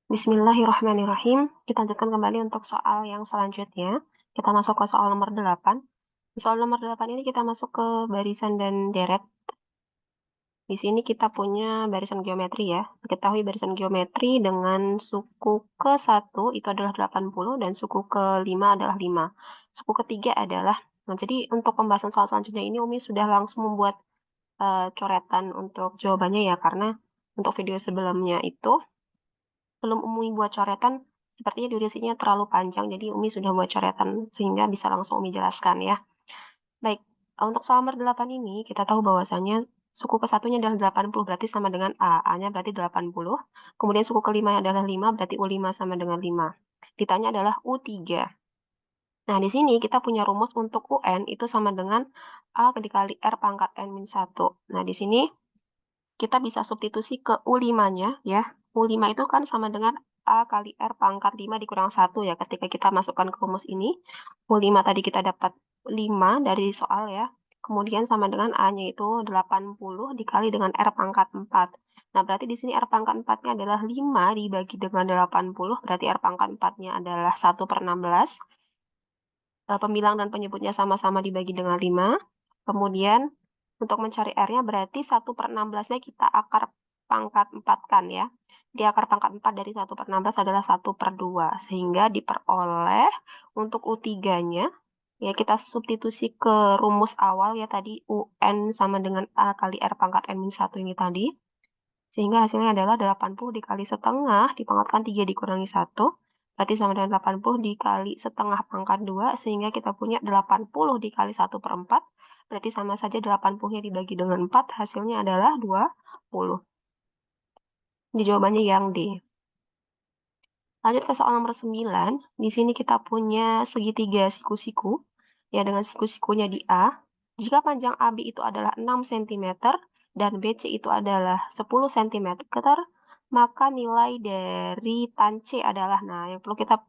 Bismillahirrahmanirrahim. Kita lanjutkan kembali untuk soal yang selanjutnya. Kita masuk ke soal nomor 8. Di soal nomor 8 ini kita masuk ke barisan dan deret. Di sini kita punya barisan geometri ya. Diketahui barisan geometri dengan suku ke-1 itu adalah 80 dan suku ke-5 adalah 5. Suku ketiga adalah, nah jadi untuk pembahasan soal selanjutnya ini Umi sudah langsung membuat coretan untuk jawabannya ya, karena untuk video sebelumnya itu belum Umi buat coretan, sepertinya durasinya terlalu panjang, jadi Umi sudah buat coretan sehingga bisa langsung Umi jelaskan ya. Baik, untuk soal nomor 8 ini kita tahu bahwasannya suku ke-1-nya adalah 80 berarti sama dengan A. A-nya berarti 80. Kemudian suku ke-5 adalah 5 berarti U5 sama dengan 5. Ditanya adalah U3. Nah, di sini kita punya rumus untuk UN itu sama dengan A dikali R pangkat N-1. Nah, di sini kita bisa substitusi ke U5-nya ya. U5 itu kan sama dengan A kali R pangkat 5 dikurang 1 ya. Ketika kita masukkan ke rumus ini, U5 tadi kita dapat 5 dari soal ya. Kemudian sama dengan A-nya itu 80 dikali dengan R pangkat 4. Nah, berarti di sini R pangkat 4-nya adalah 5 dibagi dengan 80, berarti R pangkat 4-nya adalah 1 per 16. Pembilang dan penyebutnya sama-sama dibagi dengan 5. Kemudian untuk mencari R-nya berarti 1 per 16-nya kita akar pangkat 4 kan ya. Di akar pangkat 4 dari 1 per 16 adalah 1 per 2. Sehingga diperoleh untuk U3-nya, ya kita substitusi ke rumus awal ya tadi, UN sama dengan A kali R pangkat N-1 ini tadi. Sehingga hasilnya adalah 80 dikali setengah dipangkatkan 3 dikurangi 1. Berarti sama dengan 80 dikali setengah pangkat 2. Sehingga kita punya 80 dikali 1 per 4. Berarti sama saja 80-nya dibagi dengan 4. Hasilnya adalah 20. Ini jawabannya yang D. Lanjut ke soal nomor 9. Di sini kita punya segitiga siku-siku. Ya, dengan siku-sikunya di A. Jika panjang AB itu adalah 6 cm dan BC itu adalah 10 cm, maka nilai dari tan C adalah, nah yang perlu kita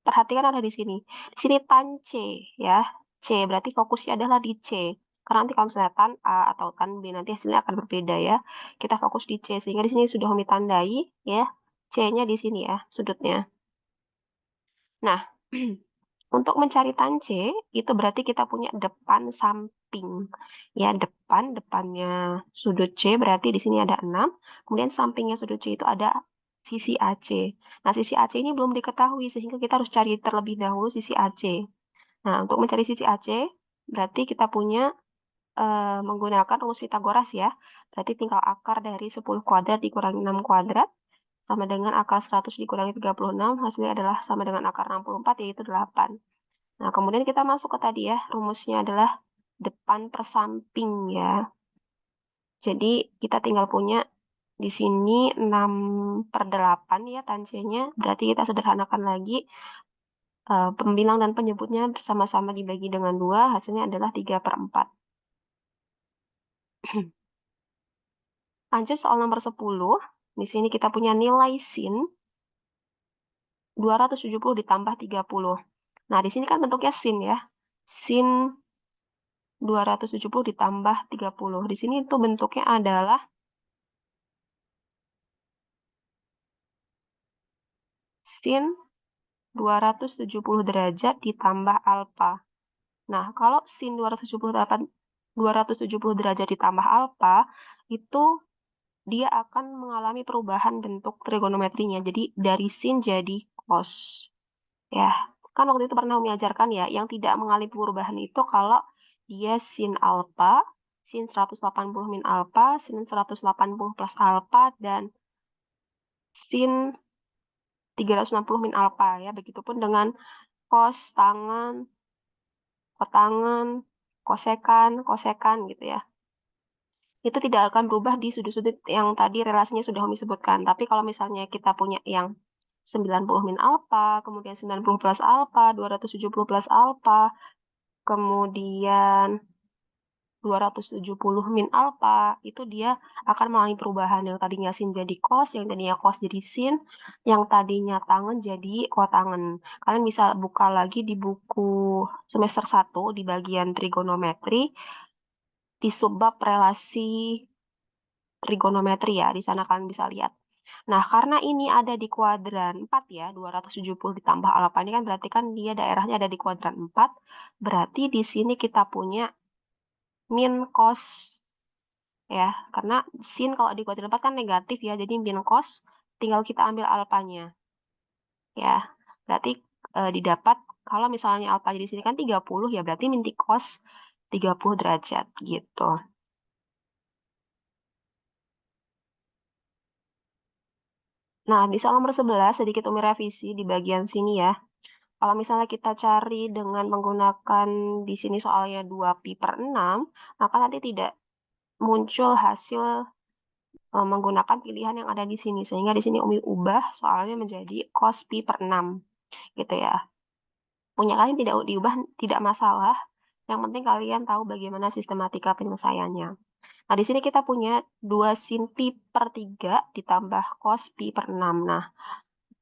perhatikan ada di sini. Di sini tan C ya. C berarti fokusnya adalah di C. Karena nanti kalau misalnya tan A atau tan B nanti hasilnya akan berbeda ya. Kita fokus di C sehingga di sini sudah Umi tandai ya. C-nya di sini ya, sudutnya. Nah, untuk mencari tan C, itu berarti kita punya depan samping. Ya, depannya sudut C berarti di sini ada 6. Kemudian sampingnya sudut C itu ada sisi AC. Nah, sisi AC ini belum diketahui sehingga kita harus cari terlebih dahulu sisi AC. Nah, untuk mencari sisi AC, berarti kita punya menggunakan rumus Pitagoras ya. Berarti tinggal akar dari 10 kuadrat dikurangi 6 kuadrat sama dengan akar 100 dikurangi 36, hasilnya adalah sama dengan akar 64 yaitu 8. Nah, kemudian kita masuk ke tadi ya, rumusnya adalah depan per samping ya. Jadi kita tinggal punya di sini 6 per 8 ya tanjenya. Berarti kita sederhanakan lagi. Pembilang dan penyebutnya sama-sama dibagi dengan 2, hasilnya adalah 3 per 4. Lanjut soal nomor 10. Di sini kita punya nilai sin 270 ditambah 30. Nah, di sini kan bentuknya sin ya. Sin 270 ditambah 30. Di sini itu bentuknya adalah sin 270 derajat ditambah alfa. Nah, kalau sin 270 derajat ditambah alfa, itu dia akan mengalami perubahan bentuk trigonometrinya. Jadi, dari sin jadi cos. Ya, kan waktu itu pernah mengajarkan ya, yang tidak mengalami perubahan itu kalau dia sin alfa, sin 180 min alfa, sin 180 plus alfa, dan sin 360 min alfa ya. Begitupun dengan cos tangen, kotangen, kosekan gitu ya. Itu tidak akan berubah di sudut-sudut yang tadi relasinya sudah kami sebutkan. Tapi kalau misalnya kita punya yang 90 min alfa, kemudian 90 plus alfa, 270 plus alfa, kemudian 270 min alfa, itu dia akan mengalami perubahan. Yang tadinya sin jadi cos, yang tadinya cos jadi sin, yang tadinya tangen jadi kotangen. Kalian bisa buka lagi di buku semester 1 di bagian trigonometri, di subbab relasi trigonometri ya, di sana kalian bisa lihat. Nah, karena ini ada di kuadran 4 ya, 270 ditambah alfa ini kan berarti kan dia daerahnya ada di kuadran 4. Berarti di sini kita punya min cos ya, karena sin kalau di kuadran 4 kan negatif ya, jadi min cos tinggal kita ambil alfanya ya. Berarti didapat kalau misalnya alfa di sini kan 30 ya, berarti min cos 30 derajat gitu. Nah, di soal nomor 11 sedikit Umi revisi di bagian sini ya. Kalau misalnya kita cari dengan menggunakan di sini soalnya 2pi/6, maka nanti tidak muncul hasil menggunakan pilihan yang ada di sini. Sehingga di sini Umi ubah soalnya menjadi cos pi/6 gitu ya. Punya kalian tidak diubah tidak masalah. Yang penting kalian tahu bagaimana sistematika penyelesaiannya. Nah, di sini kita punya 2 sin pi/3 ditambah cos pi/6. Nah,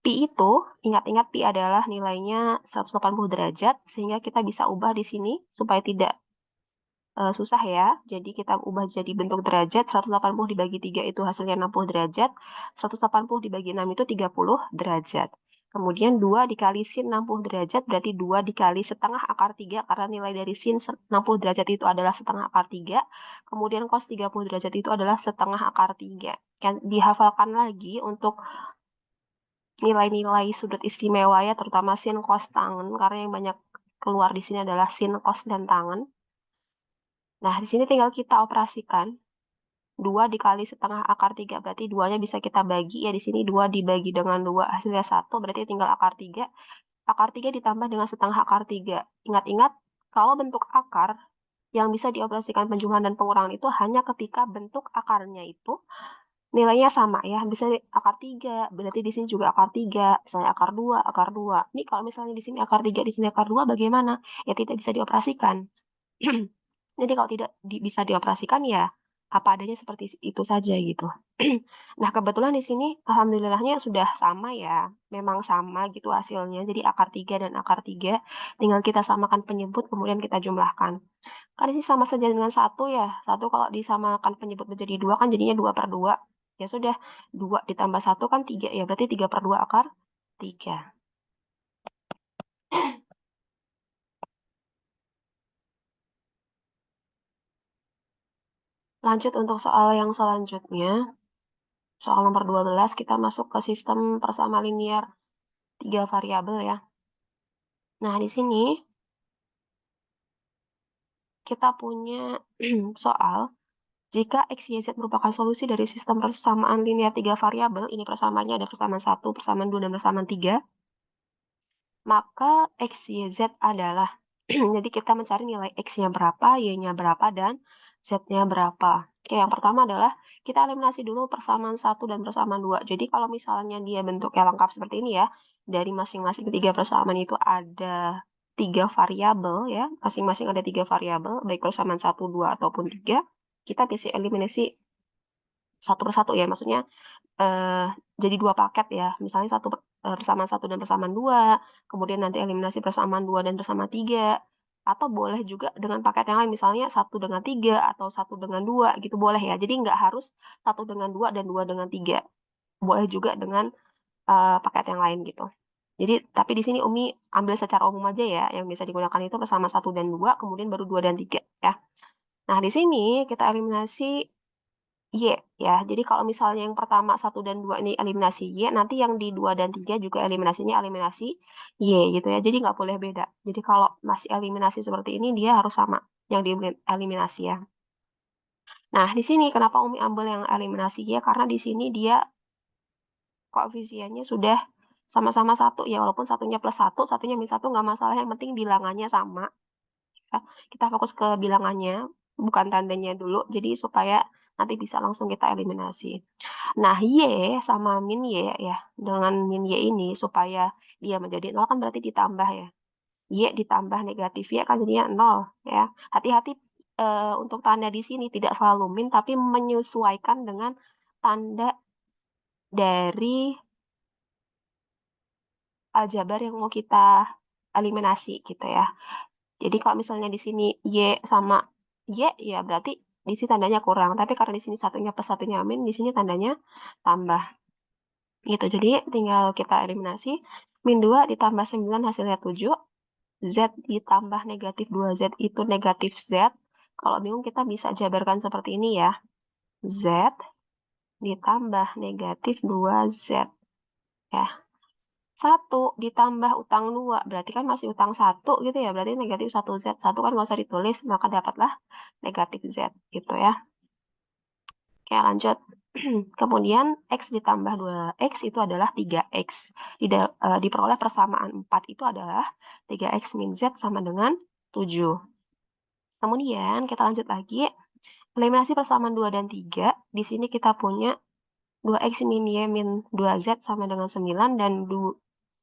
pi itu, ingat-ingat pi adalah nilainya 180 derajat, sehingga kita bisa ubah di sini supaya tidak susah ya. Jadi kita ubah jadi bentuk derajat, 180 dibagi 3 itu hasilnya 60 derajat, 180 dibagi 6 itu 30 derajat. Kemudian 2 dikali sin 60 derajat berarti 2 dikali setengah akar 3, karena nilai dari sin 60 derajat itu adalah setengah akar 3. Kemudian cos 30 derajat itu adalah setengah akar 3. Kan dihafalkan lagi untuk nilai-nilai sudut istimewa ya, terutama sin, cos, tangen, karena yang banyak keluar di sini adalah sin, cos, dan tangen. Nah, di sini tinggal kita operasikan. 2 dikali setengah akar 3, berarti 2-nya bisa kita bagi ya. Di sini 2 dibagi dengan 2, hasilnya 1, berarti tinggal akar 3. Akar 3 ditambah dengan setengah akar 3. Ingat-ingat, kalau bentuk akar yang bisa dioperasikan penjumlahan dan pengurangan itu hanya ketika bentuk akarnya itu nilainya sama ya, bisa akar 3, berarti di sini juga akar 3, misalnya akar 2, akar 2. Ini kalau misalnya di sini akar 3, di sini akar 2 bagaimana? Ya tidak bisa dioperasikan. Jadi kalau tidak bisa dioperasikan ya apa adanya seperti itu saja gitu. Nah, kebetulan di sini alhamdulillahnya sudah sama ya, memang sama gitu hasilnya. Jadi akar 3 dan akar 3 tinggal kita samakan penyebut kemudian kita jumlahkan. Kan ini sama saja dengan 1 ya. 1 kalau disamakan penyebut menjadi 2 kan jadinya 2/2. Ya sudah, 2 ditambah 1 kan 3 ya, berarti 3/2 akar 3. Lanjut untuk soal yang selanjutnya. Soal nomor 12 kita masuk ke sistem persamaan linear 3 variabel ya. Nah, di sini kita punya soal jika X, Y, Z merupakan solusi dari sistem persamaan linear 3 variabel, ini persamaannya ada persamaan 1, persamaan 2, dan persamaan 3, maka X, Y, Z adalah, jadi kita mencari nilai X-nya berapa, Y-nya berapa, dan Z-nya berapa. Oke, yang pertama adalah kita eliminasi dulu persamaan 1 dan persamaan 2. Jadi kalau misalnya dia bentuknya lengkap seperti ini ya, dari masing-masing ketiga persamaan itu ada 3 variabel ya, masing-masing ada 3 variabel, baik persamaan 1, 2, ataupun 3, kita bisa eliminasi satu persatu ya, maksudnya eh, jadi 2 paket ya. Misalnya persamaan 1 dan persamaan 2, kemudian nanti eliminasi persamaan 2 dan persamaan 3. Atau boleh juga dengan paket yang lain, misalnya 1 dengan 3 atau 1 dengan 2 gitu boleh ya. Jadi nggak harus 1 dengan 2 dan 2 dengan 3. Boleh juga dengan paket yang lain gitu. Jadi tapi di sini Umi ambil secara umum aja ya, yang bisa digunakan itu persamaan 1 dan 2, kemudian baru 2 dan 3 ya. Nah, di sini kita eliminasi Y ya. Jadi kalau misalnya yang pertama 1 dan 2 ini eliminasi Y, nanti yang di 2 dan 3 juga eliminasinya eliminasi Y gitu ya. Jadi nggak boleh beda. Jadi kalau masih eliminasi seperti ini, dia harus sama yang dieliminasi ya. Nah, di sini kenapa Umi ambil yang eliminasi Y? Karena di sini dia koefisiennya sudah sama-sama 1 ya. Walaupun satunya plus 1, satunya minus 1 nggak masalah. Yang penting bilangannya sama. Ya. Kita fokus ke bilangannya, bukan tandanya dulu. Jadi supaya nanti bisa langsung kita eliminasi. Nah, Y sama min Y ya, dengan min Y ini supaya dia menjadi 0 kan berarti ditambah ya. Y ditambah negatif Y kan jadinya 0 ya. Hati-hati untuk tanda di sini tidak selalu min, tapi menyesuaikan dengan tanda dari aljabar yang mau kita eliminasi gitu ya. Jadi kalau misalnya di sini Y sama Y, ya berarti di sini tandanya kurang. Tapi karena di sini satunya plus satunya min, di sini tandanya tambah. Gitu, jadi tinggal kita eliminasi. Min 2 ditambah 9 hasilnya 7. Z ditambah negatif 2Z itu negatif Z. Kalau bingung kita bisa jabarkan seperti ini ya. Z ditambah negatif 2Z. Ya. 1 ditambah utang 2. Berarti kan masih utang 1 gitu ya. Berarti negatif 1Z. 1 kan nggak usah ditulis. Maka dapatlah negatif Z gitu ya. Oke, lanjut. Kemudian X ditambah 2X itu adalah 3X. Diperoleh persamaan 4 itu adalah 3X min Z sama dengan 7. Kemudian kita lanjut lagi. Eliminasi persamaan 2 dan 3. Di sini kita punya 2X min Y min 2Z sama dengan 9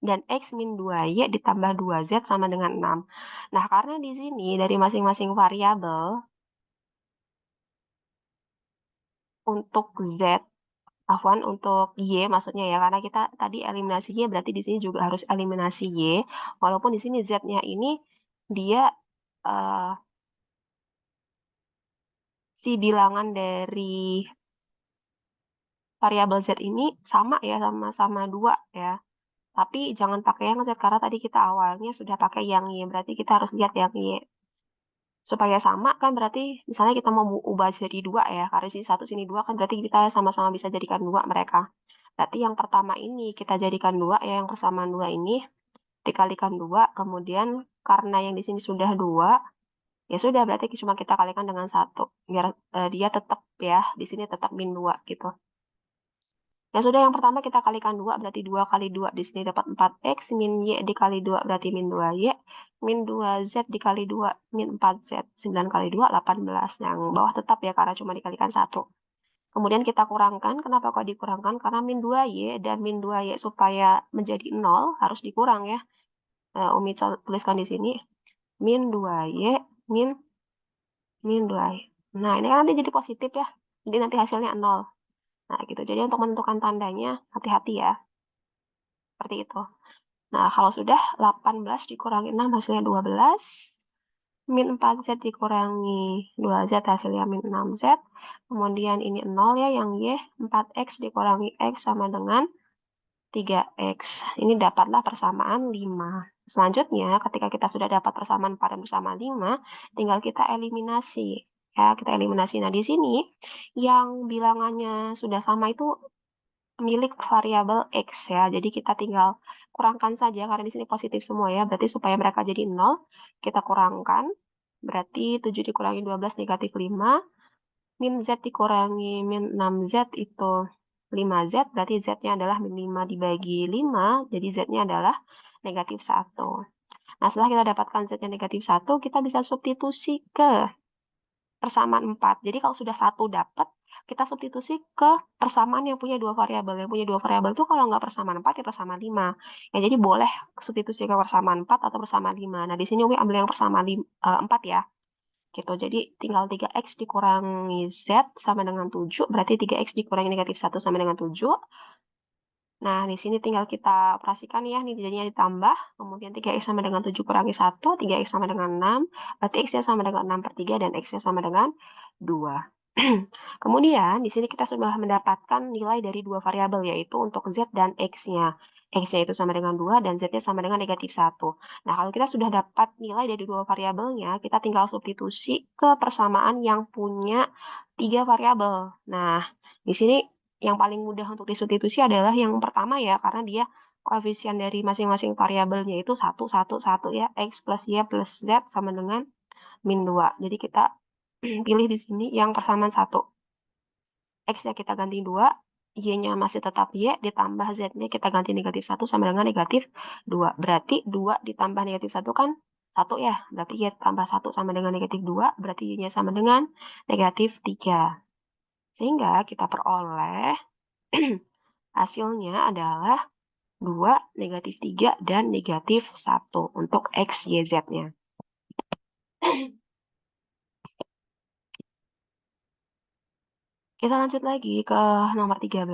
dan X min 2Y ditambah 2Z sama dengan 6. Nah, karena di sini dari masing-masing variabel untuk Z, untuk Y maksudnya ya, karena kita tadi eliminasi Y berarti di sini juga harus eliminasi Y, walaupun di sini Z-nya ini dia uh, si bilangan dari variabel Z ini sama ya, sama-sama 2 ya. Tapi jangan pakai yang Z karena tadi kita awalnya sudah pakai yang Y, berarti kita harus lihat yang Y. Supaya sama kan berarti misalnya kita mau ubah jadi 2 ya, karena sini 1 sini 2 kan berarti kita sama-sama bisa jadikan 2 mereka. Berarti yang pertama ini kita jadikan 2 ya, yang persamaan 2 ini dikalikan 2, kemudian karena yang di sini sudah 2, ya sudah berarti cuma kita kalikan dengan 1 biar dia tetap ya, di sini tetap min 2 gitu. Ya sudah, yang pertama kita kalikan 2 berarti 2 kali 2 di sini dapat 4X min Y dikali 2 berarti min 2Y min 2Z dikali 2 min 4Z 9 kali 2 18. Yang bawah tetap ya karena cuma dikalikan 1. Kemudian kita kurangkan. Kenapa kok dikurangkan? Karena min 2Y dan min 2Y supaya menjadi 0 harus dikurang ya. Umi tuliskan di sini min 2Y min 2Y. Nah, ini kan nanti jadi positif ya. Jadi nanti hasilnya 0. Nah, gitu. Jadi untuk menentukan tandanya hati-hati ya. Seperti itu. Nah, kalau sudah 18 dikurangi 6 hasilnya 12. Min 4Z dikurangi 2Z hasilnya min 6Z. Kemudian ini 0 ya yang Y. 4X dikurangi X sama dengan 3X. Ini dapatlah persamaan 5. Selanjutnya, ketika kita sudah dapat persamaan 4 dan persamaan 5, tinggal kita eliminasi. Ya, kita eliminasi. Nah, di sini yang bilangannya sudah sama itu milik variabel X ya. Jadi kita tinggal kurangkan saja karena di sini positif semua ya. Berarti supaya mereka jadi 0, kita kurangkan. Berarti 7 dikurangi 12 negatif 5. Min Z dikurangi min 6Z itu 5Z. Berarti Z-nya adalah min 5 dibagi 5. Jadi Z-nya adalah negatif 1. Nah, setelah kita dapatkan Z-nya negatif 1, kita bisa substitusi ke persamaan 4. Jadi kalau sudah 1 dapat, kita substitusi ke persamaan yang punya 2 variabel. Yang punya 2 variabel itu kalau nggak persamaan 4, ya persamaan 5. Ya, jadi boleh substitusi ke persamaan 4 atau persamaan 5. Nah, di sini Umi ambil yang persamaan 4 ya. Gitu. Jadi tinggal 3X dikurangi Z sama dengan 7. Berarti 3X dikurangi negatif 1 sama dengan 7. Nah, di sini tinggal kita operasikan ya, nih jadinya ditambah, kemudian 3X sama dengan 7 kurangi 1, 3X sama dengan 6, berarti X-nya sama dengan 6 per 3, dan X-nya sama dengan 2. Kemudian, di sini kita sudah mendapatkan nilai dari dua variabel, yaitu untuk Z dan X-nya. X-nya itu sama dengan 2, dan Z-nya sama dengan negatif 1. Nah, kalau kita sudah dapat nilai dari dua variabelnya, kita tinggal substitusi ke persamaan yang punya 3 variabel. Nah, di sini yang paling mudah untuk disubstitusi adalah yang pertama ya, karena dia koefisien dari masing-masing variabelnya itu 1, 1, 1 ya, X plus Y plus Z sama dengan min 2. Jadi kita pilih di sini yang persamaan 1. X-nya kita ganti 2, Y-nya masih tetap Y, ditambah Z-nya kita ganti negatif 1 sama dengan negatif 2. Berarti 2 ditambah negatif 1 kan 1 ya. Berarti Y tambah 1 sama dengan negatif 2, berarti Y-nya sama dengan negatif 3. Sehingga kita peroleh hasilnya adalah 2, negatif 3, dan negatif 1 untuk X, Y, Z-nya. Kita lanjut lagi ke nomor 13.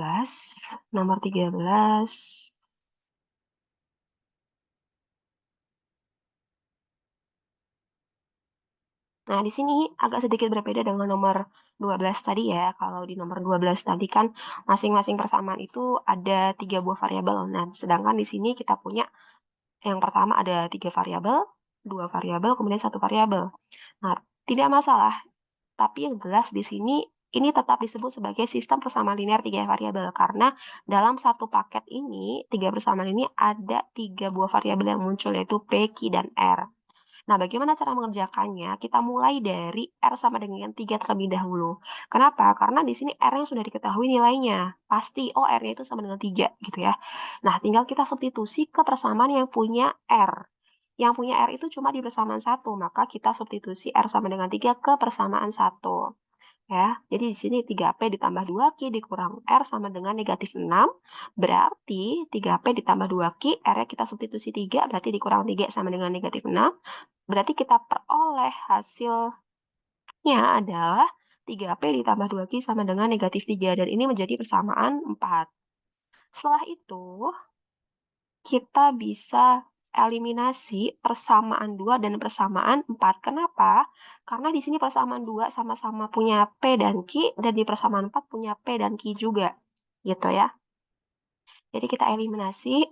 Nomor 13. Nah, di sini agak sedikit berbeda dengan nomor 12 tadi ya. Kalau di nomor 12 tadi kan masing-masing persamaan itu ada 3 buah variabel. Nah, sedangkan di sini kita punya yang pertama ada 3 variabel, 2 variabel, kemudian 1 variabel. Nah, tidak masalah. Tapi yang jelas di sini ini tetap disebut sebagai sistem persamaan linear 3 variabel karena dalam satu paket ini, 3 persamaan ini ada 3 buah variabel yang muncul yaitu P, Q, dan R. Nah, bagaimana cara mengerjakannya? Kita mulai dari R sama dengan 3 terlebih dahulu. Kenapa? Karena di sini R-nya sudah diketahui nilainya. Pasti, oh R-nya itu sama dengan 3 gitu ya. Nah, tinggal kita substitusi ke persamaan yang punya R. Yang punya R itu cuma di persamaan 1, maka kita substitusi R sama dengan 3 ke persamaan 1. Ya, jadi di sini 3P ditambah 2Q dikurang R sama dengan negatif 6. Berarti 3P ditambah 2Q, R-nya kita substitusi 3, berarti dikurang 3 sama dengan negatif 6. Berarti kita peroleh hasilnya adalah 3P ditambah 2Q sama dengan negatif 3. Dan ini menjadi persamaan 4. Setelah itu, kita bisa eliminasi persamaan 2 dan persamaan 4. Kenapa? Karena di sini persamaan 2 sama-sama punya P dan Q, dan di persamaan 4 punya P dan Q juga. Gitu ya. Jadi kita eliminasi.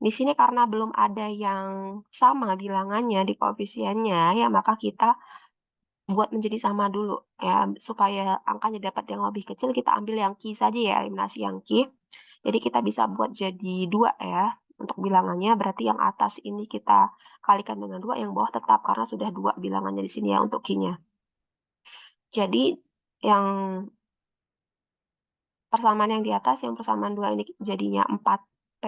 Di sini karena belum ada yang sama bilangannya di koefisiennya, ya maka kita buat menjadi sama dulu ya, supaya angkanya dapat yang lebih kecil, kita ambil yang Q saja ya, eliminasi yang Q. Jadi kita bisa buat jadi 2 ya untuk bilangannya, berarti yang atas ini kita kalikan dengan 2, yang bawah tetap karena sudah 2 bilangannya di sini ya untuk Q-nya. Jadi yang persamaan yang di atas, yang persamaan 2 ini jadinya 4P.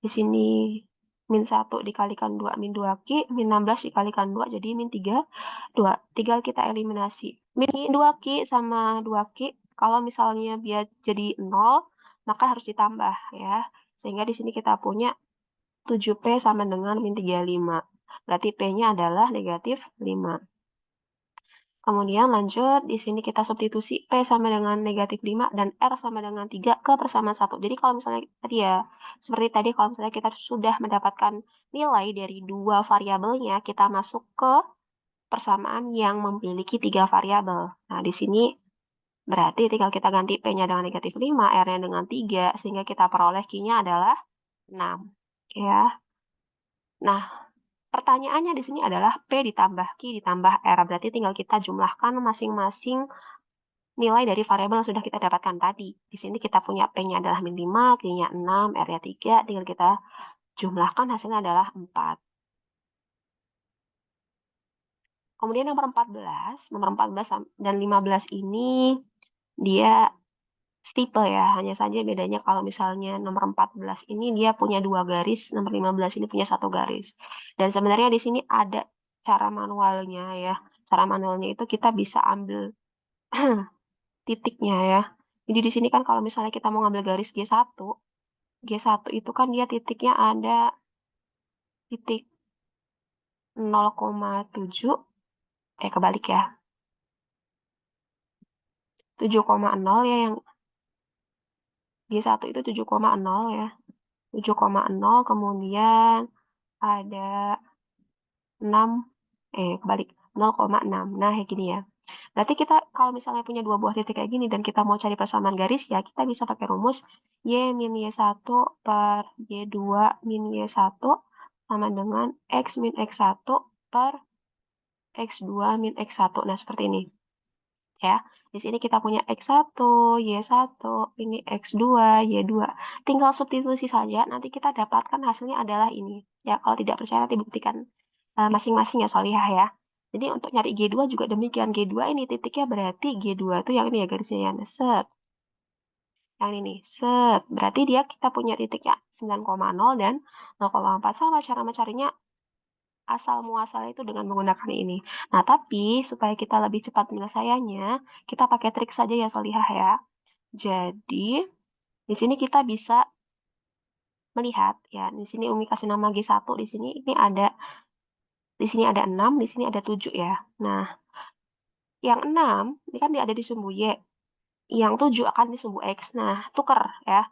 Di sini min 1 dikalikan 2 min 2Q, min 16 dikalikan 2 jadi min 3, 2. Tinggal kita eliminasi. Min 2Q sama 2Q, kalau misalnya biar jadi 0, maka harus ditambah ya. Sehingga di sini kita punya 7P sama dengan min 35. Berarti P-nya adalah negatif 5. Kemudian lanjut, di sini kita substitusi P sama dengan negatif 5 dan R sama dengan 3 ke persamaan 1. Jadi kalau misalnya tadi ya, seperti tadi kalau misalnya kita sudah mendapatkan nilai dari 2 variabelnya, kita masuk ke persamaan yang memiliki 3 variabel. Nah, di sini berarti tinggal kita ganti P-nya dengan negatif 5, R-nya dengan 3, sehingga kita peroleh Q-nya adalah 6. Ya. Nah, pertanyaannya di sini adalah P ditambah Q ditambah R. Berarti tinggal kita jumlahkan masing-masing nilai dari variabel yang sudah kita dapatkan tadi. Di sini kita punya P-nya adalah min 5, Q-nya 6, R-nya 3. Tinggal kita jumlahkan, hasilnya adalah 4. Kemudian nomor 14 dan 15 ini dia stipe ya. Hanya saja bedanya kalau misalnya nomor 14 ini dia punya 2 garis, nomor 15 ini punya 1 garis. Dan sebenarnya di sini ada cara manualnya ya. Cara manualnya itu kita bisa ambil titiknya ya. Jadi di sini kan kalau misalnya kita mau ngambil garis G1, G1 itu kan dia titiknya ada titik 0,7, kebalik ya. 7,0 ya, yang G1 itu 7,0 ya. 7,0 kemudian ada 6, kebalik, 0,6. Nah, kayak gini ya. Berarti kita kalau misalnya punya 2 buah titik kayak gini dan kita mau cari persamaan garis ya, kita bisa pakai rumus Y min Y1 per Y2 min Y1 sama dengan X min X1 per X2 min X1. Nah, seperti ini. Ya, di sini kita punya X1, Y1, ini X2, Y2. Tinggal substitusi saja, nanti kita dapatkan hasilnya adalah ini. Ya, kalau tidak percaya nanti buktikan masing-masing ya Solihah ya. Jadi untuk nyari G2 juga demikian. G2 ini titiknya berarti G2 itu yang ini ya garisnya ya. Set. Yang ini nih. Set. Berarti dia kita punya titiknya 9,0 dan 0,4. Sama cara mencarinya asal muasalnya itu dengan menggunakan ini. Nah, tapi supaya kita lebih cepat penyelesaiannya, kita pakai trik saja ya Solihah ya. Jadi, di sini kita bisa melihat ya, di sini Umi kasih nama G1, di sini ada 6, di sini ada 7 ya. Nah, yang 6 ini kan dia ada di sumbu Y. Yang 7 akan di sumbu X. Nah, tuker ya.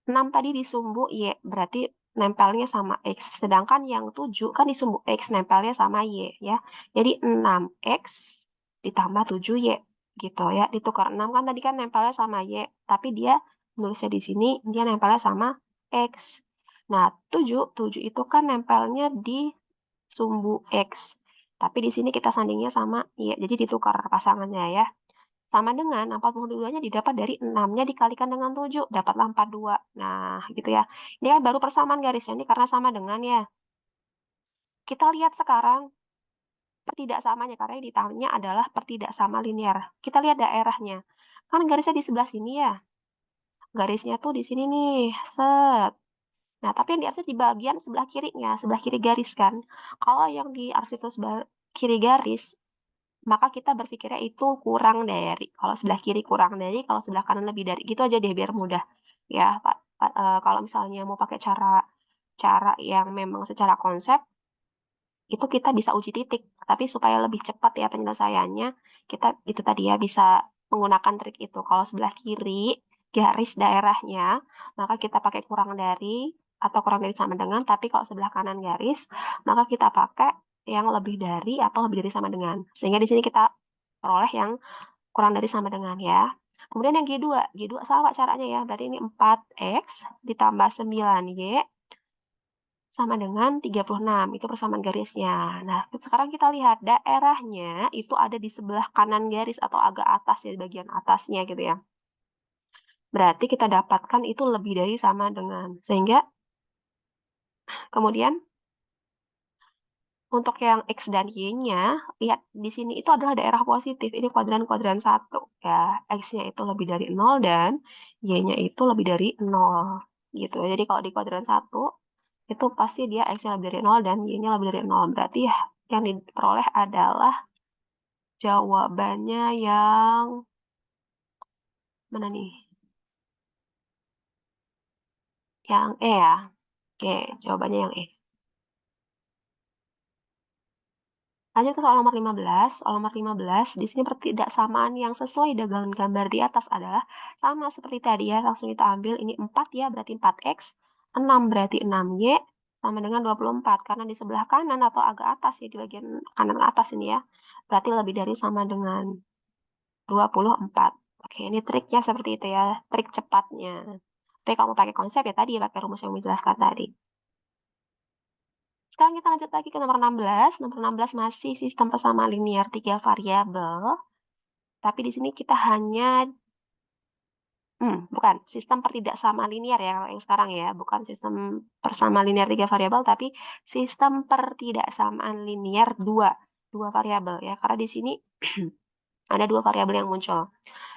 6 tadi di sumbu Y, berarti nempelnya sama X. Sedangkan yang 7 kan di sumbu X, nempelnya sama Y ya. Jadi 6X ditambah 7Y. gitu ya, ditukar 6 kan tadi kan nempelnya sama Y, tapi dia nulisnya di sini dia nempelnya sama X. Nah, 7 itu kan nempelnya di sumbu X. Tapi di sini kita sandingnya sama Y, jadi ditukar pasangannya ya. Sama dengan 42-nya didapat dari 6-nya dikalikan dengan 7, dapatlah 42. Nah, gitu ya. Ini kan baru persamaan garisnya, ini karena sama dengan ya. Kita lihat sekarang pertidaksamanya, karena yang ditanya adalah pertidaksama linear. Kita lihat daerahnya. Kan garisnya di sebelah sini ya. Garisnya tuh di sini nih, set. Nah, tapi yang di arsip di bagian sebelah kirinya, sebelah kiri garis kan. Kalau yang di arsip itu sebelah kiri garis, maka kita berpikirnya itu kurang dari. Kalau sebelah kiri kurang dari, kalau sebelah kanan lebih dari. Gitu aja deh biar mudah. Ya, Pak. Kalau misalnya mau pakai cara cara yang memang secara konsep, itu kita bisa uji titik. Tapi supaya lebih cepat ya penyelesaiannya, kita itu tadi ya bisa menggunakan trik itu. Kalau sebelah kiri garis daerahnya, maka kita pakai kurang dari atau kurang dari sama dengan, tapi kalau sebelah kanan garis, maka kita pakai yang lebih dari atau lebih dari sama dengan. Sehingga di sini kita peroleh yang kurang dari sama dengan ya. Kemudian yang G2 sama caranya ya, berarti ini 4X ditambah 9Y sama dengan 36, itu persamaan garisnya. Nah, sekarang kita lihat daerahnya itu ada di sebelah kanan garis atau agak atas ya, di bagian atasnya gitu ya. Berarti kita dapatkan itu lebih dari sama dengan. Sehingga kemudian untuk yang X dan Y-nya, lihat di sini itu adalah daerah positif. Ini kuadran-kuadran 1 ya. X-nya itu lebih dari 0 dan Y-nya itu lebih dari 0 gitu. Jadi kalau di kuadran 1 itu pasti dia X-nya lebih dari 0 dan Y-nya lebih dari 0. Berarti ya yang diperoleh adalah jawabannya yang mana nih? Yang E ya. Oke, jawabannya yang E. Lanjut ke soal nomor 15. Soal nomor 15, di sini pertidaksamaan yang sesuai dengan gambar di atas adalah sama seperti tadi ya. Langsung kita ambil ini 4 ya, berarti 4X. 6 berarti 6Y sama dengan 24. Karena di sebelah kanan atau agak atas ya, di bagian kanan atas ini ya. Berarti lebih dari sama dengan 24. Oke, ini triknya seperti itu ya. Trik cepatnya. Tapi kalau mau pakai konsep ya tadi, pakai rumus yang menjelaskan tadi. Sekarang kita lanjut lagi ke nomor 16. Nomor 16 masih sistem persamaan linear 3 variabel. Tapi di sini kita hanya bukan sistem pertidaksamaan linear ya kalau yang sekarang ya, bukan sistem persamaan linear 3 variabel tapi sistem pertidaksamaan linear 2 variabel ya. Karena di sini ada 2 variabel yang muncul.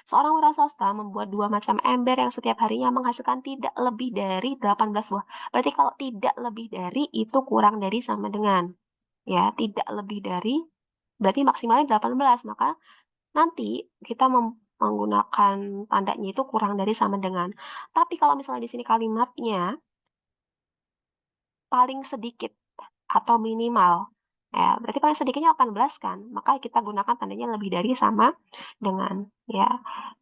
Seorang wira swasta membuat 2 macam ember yang setiap harinya menghasilkan tidak lebih dari 18 buah. Berarti kalau tidak lebih dari itu kurang dari sama dengan ya, tidak lebih dari berarti maksimalnya 18. Maka nanti kita menggunakan tandanya itu kurang dari sama dengan. Tapi kalau misalnya di sini kalimatnya paling sedikit atau minimal, ya berarti paling sedikitnya 18 kan, maka kita gunakan tandanya lebih dari sama dengan, ya.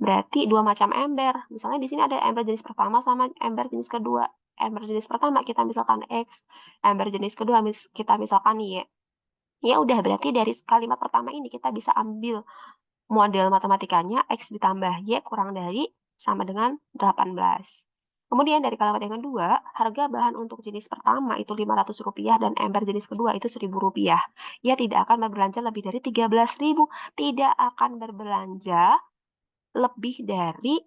Berarti 2 macam ember, misalnya di sini ada ember jenis pertama sama ember jenis kedua. Ember jenis pertama kita misalkan X, ember jenis kedua kita misalkan Y. Ya udah, berarti dari kalimat pertama ini kita bisa ambil model matematikanya X ditambah Y kurang dari sama dengan 18. Kemudian dari kalimat yang kedua, harga bahan untuk jenis pertama itu Rp500 dan ember jenis kedua itu Rp1.000. Ia tidak akan berbelanja lebih dari 13.000. Tidak akan berbelanja lebih dari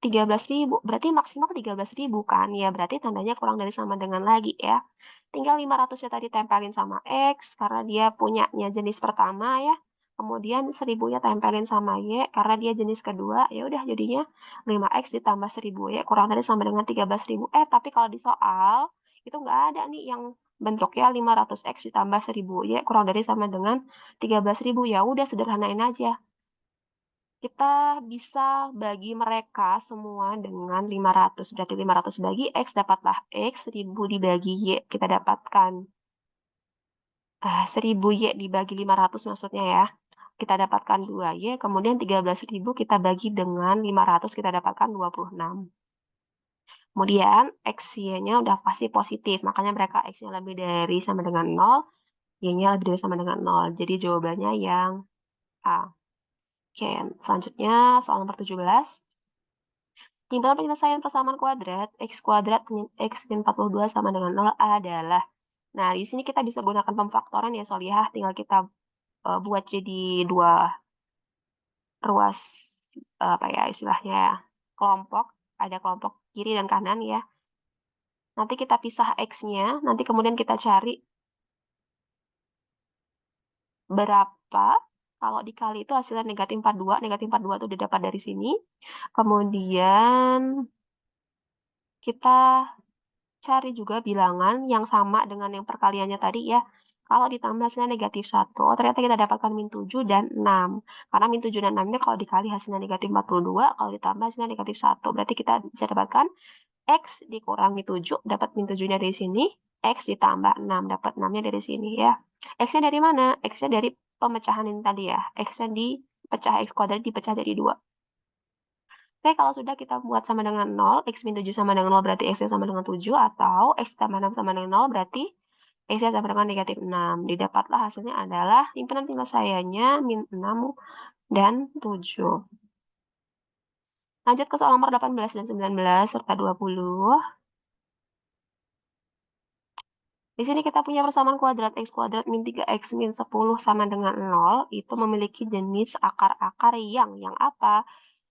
13.000. Berarti maksimal 13.000 kan? Ya, berarti tandanya kurang dari sama dengan lagi ya. Tinggal 500-nya tadi tempelin sama X karena dia punyanya jenis pertama ya. Kemudian 1.000-nya tempelin sama Y karena dia jenis kedua. Ya udah jadinya 5X ditambah 1.000 ya kurang dari sama dengan 13.000. Tapi kalau di soal itu nggak ada nih yang bentuknya 500X ditambah 1.000 Y kurang dari sama dengan 13.000. Ya udah sederhanain aja. Kita bisa bagi mereka semua dengan 500. Berarti 500 bagi X dapatlah X, 1.000 dibagi Y kita dapatkan 1.000Y dibagi 500 maksudnya ya. Kita dapatkan 2Y, kemudian 13.000 kita bagi dengan 500 kita dapatkan 26. Kemudian X-Y-nya udah pasti positif, makanya mereka X-nya lebih dari sama dengan 0, Y-nya lebih dari sama dengan 0. Jadi jawabannya yang A. Oke, selanjutnya soal nomor 17. Timbulan penyelesaian persamaan kuadrat x kuadrat min x min 42 sama dengan 0 adalah. Nah, di sini kita bisa gunakan pemfaktoran ya, Solihah. Tinggal kita buat jadi dua ruas, apa ya istilahnya ya, kelompok. Ada kelompok kiri dan kanan ya. Nanti kita pisah x-nya, nanti kemudian kita cari berapa kalau dikali itu hasilnya negatif 42. Negatif 42 itu didapat dari sini. Kemudian kita cari juga bilangan yang sama dengan yang perkaliannya tadi ya. Kalau ditambah hasilnya negatif 1, oh ternyata kita dapatkan min 7 dan 6. Karena min 7 dan 6-nya kalau dikali hasilnya negatif 42, kalau ditambah hasilnya negatif 1. Berarti kita bisa dapatkan X dikurangi 7, dapat min 7-nya dari sini. X ditambah 6, dapat 6-nya dari sini ya. X-nya dari mana? X-nya dari pemecahan ini tadi ya. X-nya dipecah X kuadrat dipecah jadi 2. Oke, kalau sudah kita buat sama dengan 0, X min 7 sama dengan 0 berarti X-nya sama dengan 7, atau X tambah 6 sama dengan 0 berarti X-nya sama dengan negatif 6. Didapatlah hasilnya adalah himpunan penyelesaiannya min 6 dan 7. Lanjut ke soal nomor 18 dan 19 serta 20. Di sini kita punya persamaan kuadrat X kuadrat min 3X min 10 sama dengan 0, itu memiliki jenis akar-akar yang apa?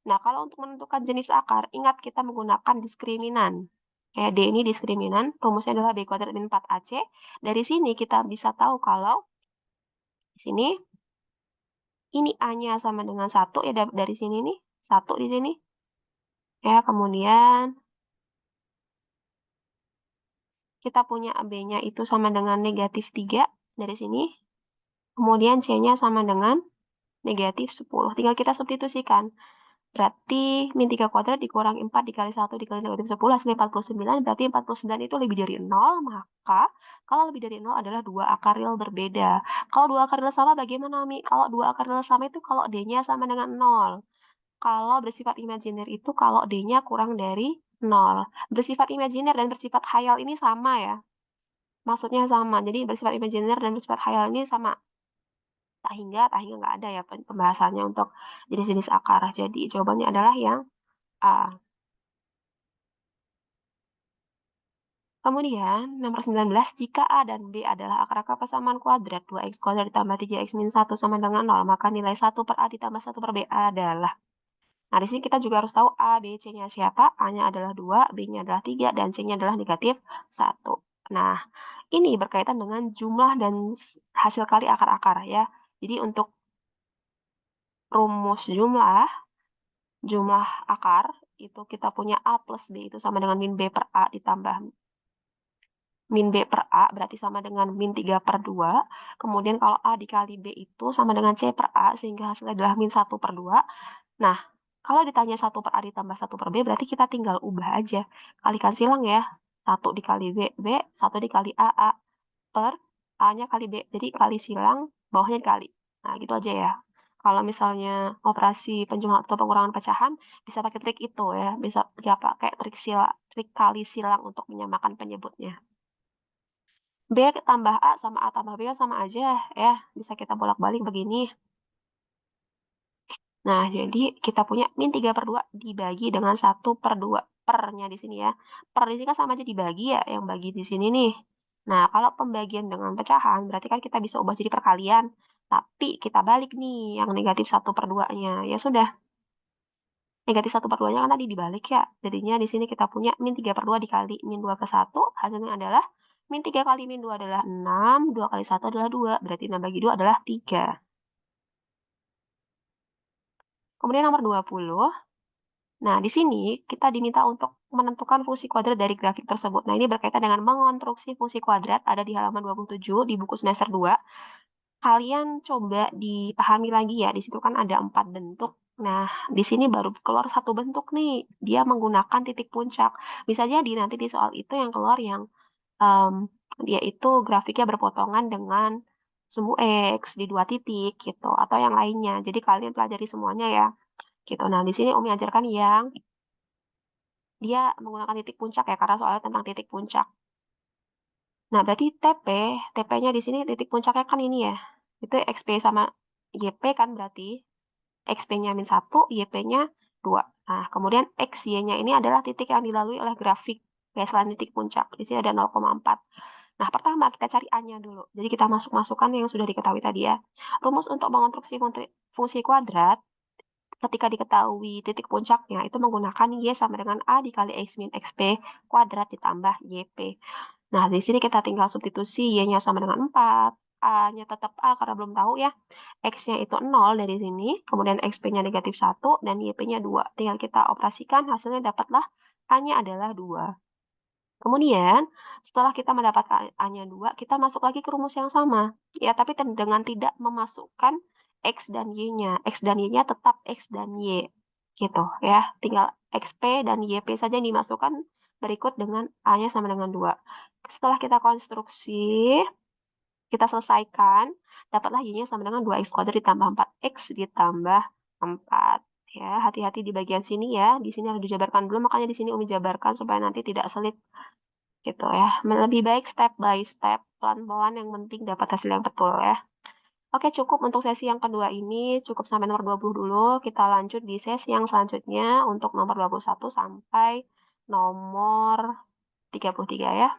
Nah, kalau untuk menentukan jenis akar, ingat kita menggunakan diskriminan. D ini diskriminan, rumusnya adalah B kuadrat min 4AC. Dari sini kita bisa tahu kalau di sini ini A-nya sama dengan 1 ya, dari sini nih, 1 di sini. Ya, kemudian kita punya B-nya itu sama dengan negatif 3 dari sini. Kemudian C-nya sama dengan negatif 10. Tinggal kita substitusikan. Berarti min 3 kuadrat dikurangi 4 dikali 1 dikali negatif 10 hasilnya 49. Berarti 49 itu lebih dari 0. Maka kalau lebih dari 0 adalah dua akar real berbeda. Kalau dua akar real sama bagaimana, Mi? Kalau dua akar real sama itu kalau D-nya sama dengan 0. Kalau bersifat imajiner itu kalau D-nya kurang dari 0. Bersifat imajiner dan bersifat khayal ini sama ya. Maksudnya sama. Jadi bersifat imajiner dan bersifat khayal ini sama. Tak hingga nggak ada ya pembahasannya untuk jenis-jenis akar. Jadi jawabannya adalah yang A. Kemudian, nomor 19, jika A dan B adalah akar-akar persamaan kuadrat 2x kuadrat ditambah 3x min 1 sama dengan 0, maka nilai 1 per A ditambah 1 per B adalah. Nah, di sini kita juga harus tahu A, B, C-nya siapa. A-nya adalah 2, B-nya adalah 3, dan C-nya adalah negatif 1. Nah, ini berkaitan dengan jumlah dan hasil kali akar-akar ya. Jadi untuk rumus jumlah akar, itu kita punya A plus B itu sama dengan min B per A ditambah min B per A berarti sama dengan min 3 per 2. Kemudian kalau A dikali B itu sama dengan C per A sehingga hasilnya adalah min 1 per 2. Nah, kalau ditanya 1 per A ditambah 1 per B berarti kita tinggal ubah aja. Kalikan silang ya. 1 dikali B, B. 1 dikali A per A-nya kali B. Jadi kali silang, bawahnya dikali. Nah, gitu aja ya. Kalau misalnya operasi penjumlahan atau pengurangan pecahan, bisa pakai trik itu ya. Bisa ya, pakai trik kali silang untuk menyamakan penyebutnya. B tambah A sama A tambah B sama aja ya. Bisa kita bolak-balik begini. Nah, jadi kita punya min 3 per 2 dibagi dengan 1 per 2. Per-nya di sini ya. Per di sini kan sama aja dibagi ya, yang bagi di sini nih. Nah, kalau pembagian dengan pecahan, berarti kan kita bisa ubah jadi perkalian. Tapi kita balik nih, yang negatif 1 per 2-nya. Ya sudah, negatif 1 per 2-nya kan tadi dibalik ya. Jadinya di sini kita punya min 3 per 2 dikali min 2 per 1. Hasilnya adalah min 3 kali min 2 adalah 6. 2 kali 1 adalah 2. Berarti 6 bagi 2 adalah 3. Kemudian nomor 20. Nah, di sini kita diminta untuk menentukan fungsi kuadrat dari grafik tersebut. Nah, ini berkaitan dengan mengonstruksi fungsi kuadrat, ada di halaman 27 di buku semester 2. Kalian coba dipahami lagi ya, di situ kan ada 4 bentuk. Nah, di sini baru keluar satu bentuk nih, dia menggunakan titik puncak. Bisa jadi nanti di soal itu yang keluar yang dia itu grafiknya berpotongan dengan sumbu X di 2 titik gitu, atau yang lainnya. Jadi kalian pelajari semuanya ya. Gitu. Nah, di sini Umi ajarkan yang dia menggunakan titik puncak ya, karena soalnya tentang titik puncak. Nah, berarti TP-nya di sini titik puncaknya kan ini ya. Itu XP sama YP kan berarti. X-P-nya -1, Y-P-nya 2. Nah, kemudian X, Y-nya ini adalah titik yang dilalui oleh grafik baseline titik puncak. Di sini ada 0,4. Nah, pertama kita cari A-nya dulu. Jadi kita masukkan yang sudah diketahui tadi ya. Rumus untuk mengonstruksi fungsi kuadrat ketika diketahui titik puncaknya itu menggunakan Y sama dengan A dikali X min XP kuadrat ditambah YP. Nah, di sini kita tinggal substitusi Y-nya sama dengan 4, A-nya tetap A karena belum tahu ya. X-nya itu 0 dari sini, kemudian XP-nya -1, dan YP-nya 2. Tinggal kita operasikan, hasilnya dapatlah A-nya adalah 2. Kemudian, setelah kita mendapatkan A-nya 2, kita masuk lagi ke rumus yang sama. Ya, tapi dengan tidak memasukkan X dan Y-nya. X dan Y-nya tetap X dan Y. Gitu ya. Tinggal XP dan YP saja yang dimasukkan berikut dengan A-nya sama dengan 2. Setelah kita konstruksi, kita selesaikan, dapatlah Y-nya sama dengan 2X kuadrat ditambah 4X ditambah 4. Ya, hati-hati di bagian sini ya. Di sini harus dijabarkan dulu, makanya di sini Umi jabarkan supaya nanti tidak sulit gitu ya. Lebih baik step by step, pelan-pelan, yang penting dapat hasil yang betul ya. Oke, cukup untuk sesi yang kedua ini, cukup sampai nomor 20 dulu. Kita lanjut di sesi yang selanjutnya untuk nomor 21 sampai nomor 33 ya.